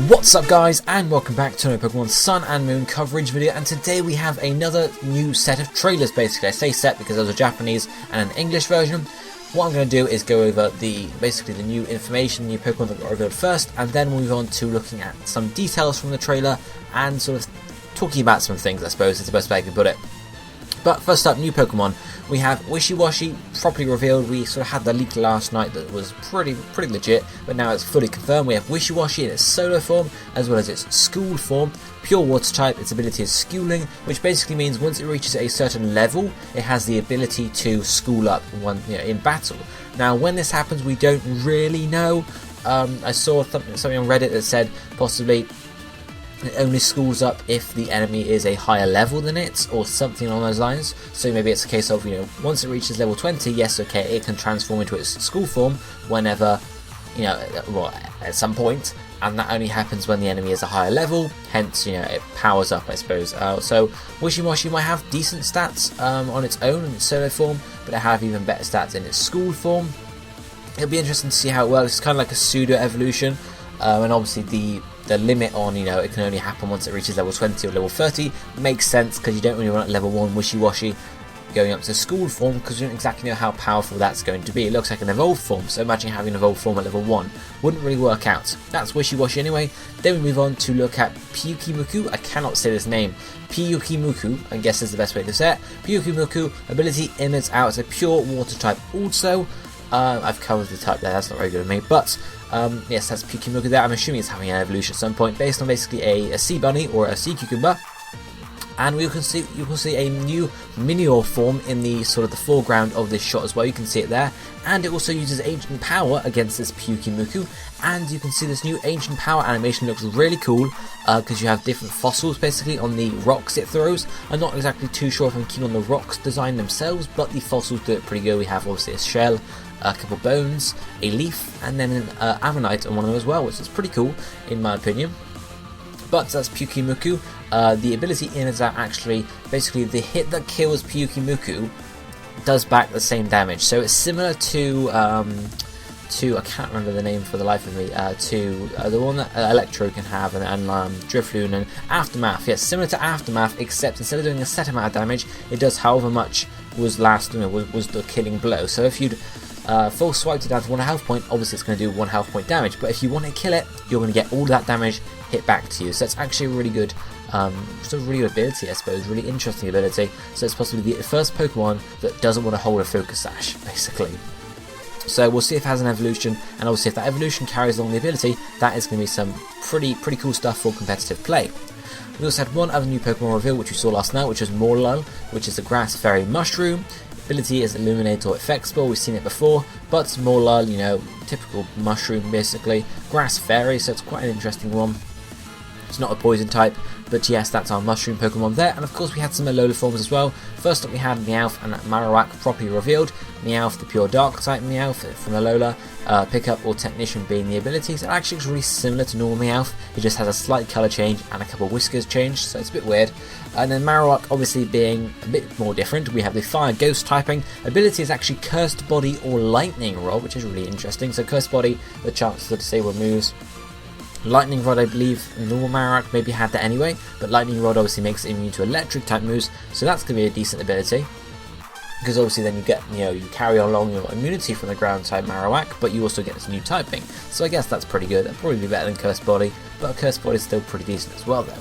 What's up guys, and welcome back to another Pokemon Sun and Moon coverage video, and today we have another new set of trailers. Basically, I say set because there's a Japanese and an English version. What I'm going to do is go over the new information, new Pokemon that got revealed first, and then move on to looking at some details from the trailer and sort of talking about some things, I suppose is the best way I can put it. But first up, new Pokemon. We have Wishiwashi, properly revealed. We sort of had the leak last night that was pretty legit, but now it's fully confirmed. We have Wishiwashi in its solo form, as well as its school form. Pure water type, its ability is schooling, which basically means once it reaches a certain level, it has the ability to school up in battle. Now, when this happens, we don't really know. I saw something on Reddit that said possibly it only schools up if the enemy is a higher level than it, or something along those lines. So maybe it's a case of, once it reaches level 20, yes, okay, it can transform into its school form whenever, at some point, and that only happens when the enemy is a higher level, hence, it powers up, I suppose. So Wishiwashi might have decent stats on its own in its solo form, but it have even better stats in its school form. It'll be interesting to see how it works. It's kind of like a pseudo evolution, and obviously the limit on, it can only happen once it reaches level 20 or level 30 makes sense, because you don't really want level 1 Wishiwashi going up to school form, because you don't exactly know how powerful that's going to be. It looks like an evolved form, so imagine having an evolved form at level 1. Wouldn't really work out. That's Wishiwashi anyway. Then we move on to look at Pyukimuku. I cannot say this name. Pyukimuku, I guess is the best way to say it. Pyukimuku, ability emits out as a pure water type also. I've covered the type there, that's not very good of me, but yes, that's Pyukimuku there. I'm assuming it's having an evolution at some point based on basically a sea bunny or a sea cucumber. And you can see a new Minior form in the sort of the foreground of this shot as well. You can see it there, and it also uses Ancient Power against this Pyukimuku. And you can see this new Ancient Power animation looks really cool, because you have different fossils basically on the rocks it throws. I'm not exactly too sure if I'm keen on the rocks design themselves, but the fossils do it pretty good. We have obviously a shell, a couple bones, a leaf, and then an ammonite on one of them as well, which is pretty cool in my opinion. But that's Pyukimuku. The ability in is that actually, basically the hit that kills Pyukimuku does back the same damage. So it's similar to I can't remember the name for the life of me, to the one that Electro can have, and Drifloon and Aftermath. Yes, similar to Aftermath, except instead of doing a set amount of damage, it does however much was was the killing blow. So if you'd full swiped it down to 1 health point, obviously it's going to do 1 health point damage, but if you want to kill it, you're going to get all that damage hit back to you. So it's actually a really good ability, I suppose, really interesting ability. So it's possibly the first Pokemon that doesn't want to hold a Focus Sash, basically. So we'll see if it has an evolution, and obviously if that evolution carries along the ability, that is going to be some pretty cool stuff for competitive play. We also had one other new Pokemon reveal, which we saw last night, which was Morlul, which is a Grass Fairy Mushroom. Ability is Illuminate or Effect Spell. We've seen it before, but Morlul, typical mushroom basically. Grass Fairy, so it's quite an interesting one. It's not a poison type, but yes, that's our mushroom Pokemon there. And of course we had some Alola Forms as well. First up we had Meowth and Marowak properly revealed. Meowth, the pure dark type Meowth from Alola, Pickup or Technician being the ability. So it actually looks really similar to normal Meowth. It just has a slight colour change and a couple of whiskers changed, so it's a bit weird. And then Marowak obviously being a bit more different. We have the Fire Ghost typing. Ability is actually Cursed Body or Lightning Rod, which is really interesting. So Cursed Body, the chance to disable moves. Lightning Rod, I believe normal Marowak maybe had that anyway, but Lightning Rod obviously makes it immune to electric type moves, so that's going to be a decent ability. Because obviously then you get, you carry along your immunity from the ground type Marowak, but you also get this new typing. So I guess that's pretty good. That'd probably be better than Cursed Body, but Cursed Body is still pretty decent as well though.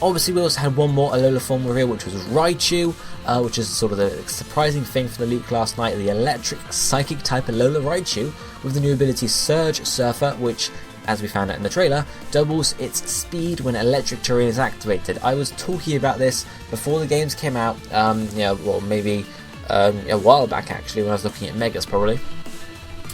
Obviously we also had one more Alola form reveal, which was Raichu, which is sort of the surprising thing from the leak last night, the electric psychic type Alola Raichu, with the new ability Surge Surfer, which, as we found out in the trailer, doubles its speed when electric terrain is activated. I was talking about this before the games came out, maybe a while back actually, when I was looking at Megas probably.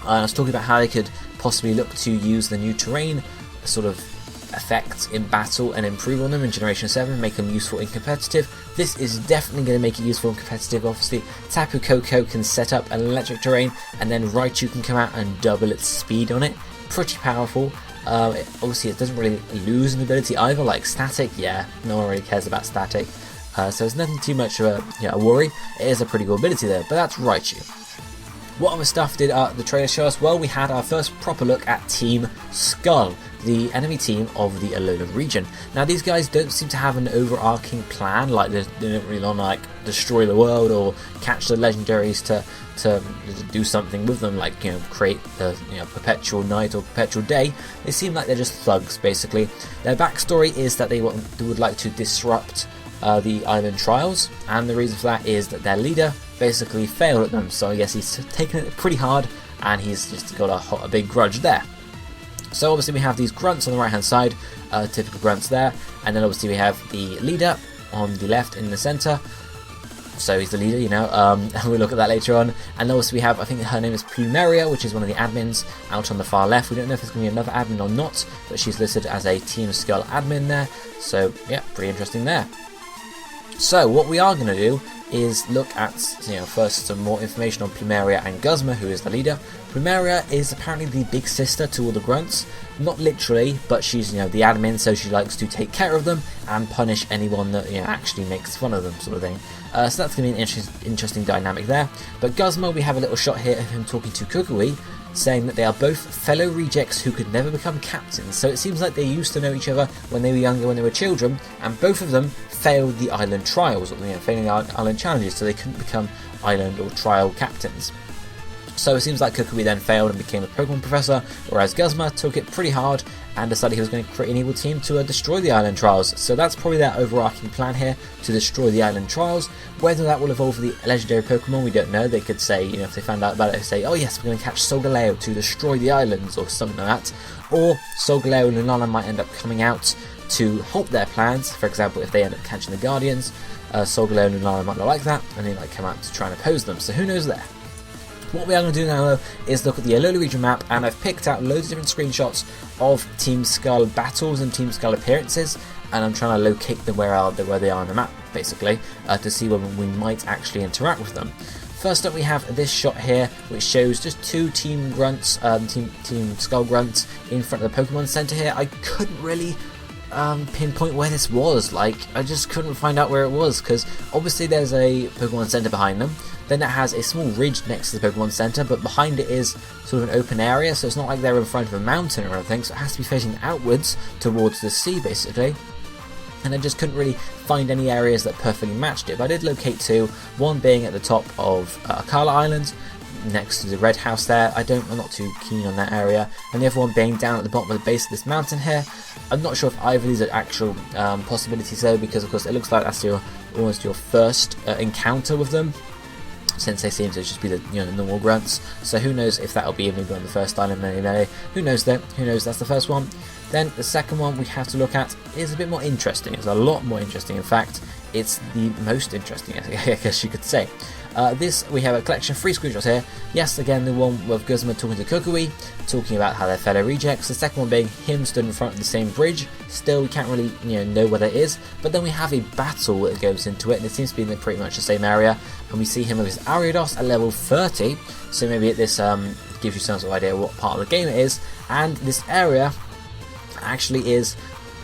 I was talking about how they could possibly look to use the new terrain sort of effects in battle and improve on them in Generation 7, make them useful in competitive. This is definitely going to make it useful in competitive. Obviously, Tapu Koko can set up an electric terrain, and then Raichu can come out and double its speed on it. Pretty powerful. Obviously it doesn't really lose an ability either, like static. Yeah, no one really cares about static, so it's nothing too much of a worry. It is a pretty good ability there, but that's Raichu. What other stuff did the trailer show us? Well, we had our first proper look at Team Skull. the enemy team of the Alola region. Now these guys don't seem to have an overarching plan, like they don't really want to like destroy the world or catch the legendaries to do something with them, like create a perpetual night or perpetual day. They seem like they're just thugs basically. Their backstory is that they would like to disrupt the island trials, and the reason for that is that their leader basically failed at them, so I guess he's taken it pretty hard and he's just got a big grudge there. So obviously we have these grunts on the right hand side, typical grunts there, and then obviously we have the leader on the left in the centre, so he's the leader, and we'll look at that later on. And also we have, I think her name is Plumeria, which is one of the admins out on the far left. We don't know if there's going to be another admin or not, but she's listed as a Team Skull admin there, so yeah, pretty interesting there. So what we are going to do is look at, first some more information on Plumeria and Guzma, who is the leader. Plumeria is apparently the big sister to all the grunts, not literally, but she's the admin, so she likes to take care of them and punish anyone that actually makes fun of them, sort of thing. So that's going to be an interesting dynamic there. But Guzma, we have a little shot here of him talking to Kukui, saying that they are both fellow rejects who could never become captains. So it seems like they used to know each other when they were younger, when they were children, and both of them failed the island trials, or failing the island challenges, so they couldn't become island or trial captains. So it seems like Kukui then failed and became a Pokemon professor, whereas Guzma took it pretty hard and decided he was going to create an evil team to destroy the island trials. So that's probably their overarching plan here, to destroy the island trials. Whether that will evolve for the legendary Pokemon, we don't know. They could say, if they found out about it, they say, oh yes, we're going to catch Solgaleo to destroy the islands, or something like that. Or Solgaleo and Lunala might end up coming out to halt their plans. For example, if they end up catching the Guardians, Solgaleo and Lunala might not like that, and they might come out to try and oppose them. So who knows there. What we are going to do now, though, is look at the Alola region map, and I've picked out loads of different screenshots of Team Skull battles and Team Skull appearances, and I'm trying to locate them where they are on the map, basically, to see when we might actually interact with them. First up, we have this shot here, which shows just two Team Grunts, Team Skull Grunts in front of the Pokemon Center here. I couldn't really pinpoint where this was. I just couldn't find out where it was, because obviously there's a Pokemon Center behind them. Then it has a small ridge next to the Pokemon Center, but behind it is sort of an open area, so it's not like they're in front of a mountain or anything, so it has to be facing outwards towards the sea, basically. And I just couldn't really find any areas that perfectly matched it, but I did locate two, one being at the top of Akala Island, next to the red house there. I'm not too keen on that area, and the other one being down at the bottom of the base of this mountain here. I'm not sure if either of these are actual possibilities though, because of course it looks like that's almost your first encounter with them, since they seem to just be the normal grunts. So who knows if that'll be maybe on the first island, maybe. Who knows then? Who knows? That's the first one. Then the second one we have to look at is a bit more interesting. It's a lot more interesting, in fact. It's the most interesting, I guess you could say. This, we have a collection of 3 screenshots here. Yes, again, the one with Guzma talking to Kukui, talking about how they're fellow rejects. The second one being him stood in front of the same bridge. Still, we can't really know where that is. But then we have a battle that goes into it, and it seems to be in pretty much the same area. And we see him with his Ariados at level 30. So maybe this gives you some sort of idea what part of the game it is. And this area actually is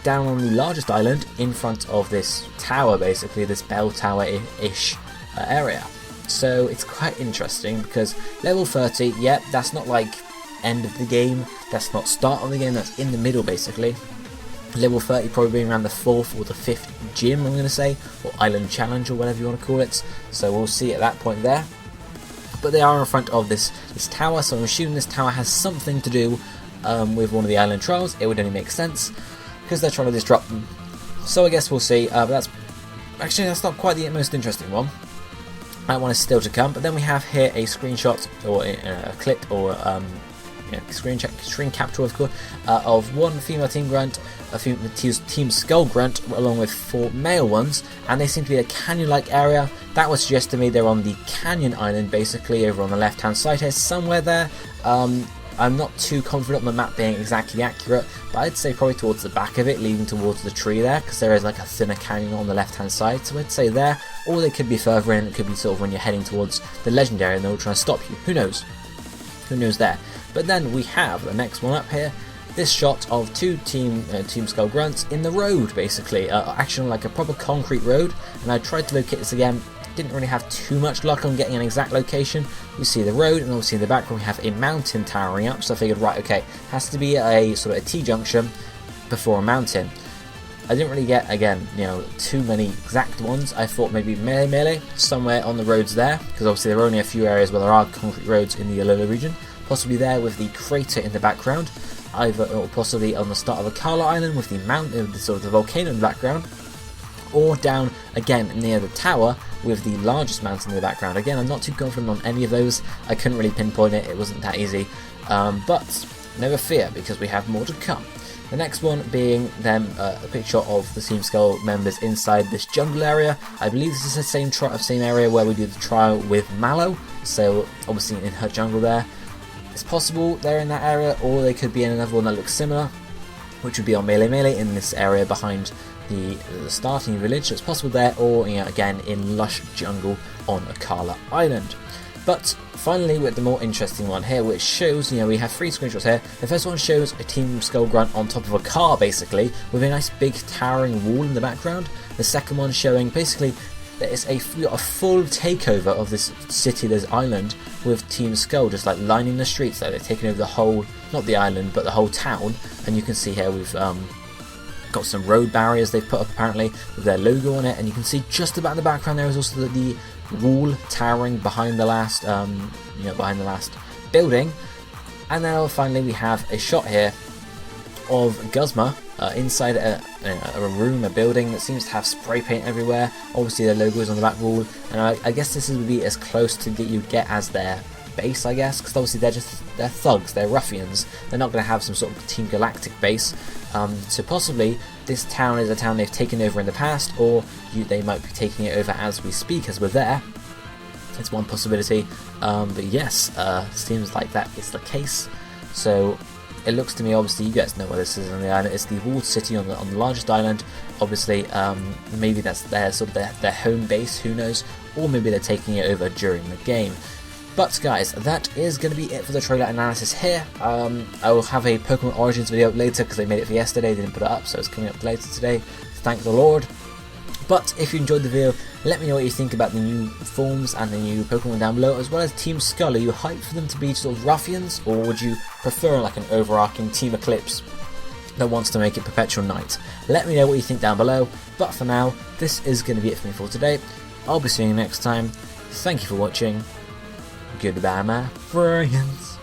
down on the largest island in front of this tower, basically, this bell tower-ish area. So it's quite interesting, because level 30, yep, that's not like end of the game, that's not start of the game, that's in the middle basically. Level 30 probably being around the 4th or the 5th gym, I'm going to say, or island challenge, or whatever you want to call it. So we'll see at that point there. But they are in front of this tower, so I'm assuming this tower has something to do with one of the island trials. It would only make sense, because they're trying to disrupt them. So I guess we'll see, but that's not quite the most interesting one. That one is still to come. But then we have here a screenshot, or a clip, or screen capture of one female Team Grunt, a female Team Skull Grunt, along with 4 male ones, and they seem to be a canyon-like area. That would suggest to me they're on the Canyon Island, basically, over on the left-hand side here, somewhere there. I'm not too confident on the map being exactly accurate, but I'd say probably towards the back of it, leading towards the tree there, because there is like a thinner canyon on the left hand side, so I'd say there, or they could be further in. It could be sort of when you're heading towards the legendary and they'll try and stop you. Who knows? Who knows there? But then we have the next one up here, this shot of 2 Team Skull Grunts in the road, basically, actually like a proper concrete road, and I tried to locate this again. Didn't really have too much luck on getting an exact location, you see the road, and obviously in the background we have a mountain towering up. So I figured, right, okay, has to be a sort of a T-junction before a mountain. I didn't really get, again, you know, too many exact ones. I thought maybe Melee somewhere on the roads there, because obviously there are only a few areas where there are concrete roads in the Alola region. Possibly there with the crater in the background, either or possibly on the start of Akala Island with the mountain, sort of the volcano in the background, or down again near the tower with the largest mountain in the background. Again, I'm not too confident on any of those. I couldn't really pinpoint it. It wasn't that easy, but never fear, because we have more to come. The next one being them a picture of the Team Skull members inside this jungle area. I believe this is the same area where we did the trial with Mallow, so obviously in her jungle there. It's possible they're in that area, or they could be in another one that looks similar, which would be on Melee in this area behind the starting village. So it's possible there, or, you know, again in lush jungle on Akala Island. But finally, with the more interesting one here, which shows, you know, we have 3 screenshots here. The first one shows a Team Skull grunt on top of a car, basically, with a nice big towering wall in the background. The second one showing basically that it's a full takeover of this city, this island, with Team Skull just like lining the streets. So they're taking over the whole, not the island, but the whole town. And you can see here we've got some road barriers they've put up apparently with their logo on it, and you can see just about in the background there is also the wall towering behind the last behind the last building. And now finally we have a shot here of Guzma inside a room, a building that seems to have spray paint everywhere. Obviously their logo is on the back wall, and I guess this would be as close to you'd get as their base, I guess, because obviously they're thugs, they're ruffians. They're not going to have some sort of Team Galactic base. So possibly this town is a town they've taken over in the past, or they might be taking it over as we speak, as we're there. It's one possibility, but yes, seems like that is the case. So it looks to me, obviously you guys know where this is on the island. It's the walled city on the largest island. Obviously, maybe that's their sort of their home base. Who knows? Or maybe they're taking it over during the game. But guys, that is going to be it for the trailer analysis here. I will have a Pokemon Origins video later because they made it for yesterday, they didn't put it up, so it's coming up later today. Thank the Lord. But if you enjoyed the video, let me know what you think about the new forms and the new Pokemon down below, as well as Team Skull. Are you hyped for them to be sort of ruffians, or would you prefer like an overarching Team Eclipse that wants to make it Perpetual Night? Let me know what you think down below. But for now, this is going to be it for me for today. I'll be seeing you next time. Thank you for watching. Goodbye, my friends.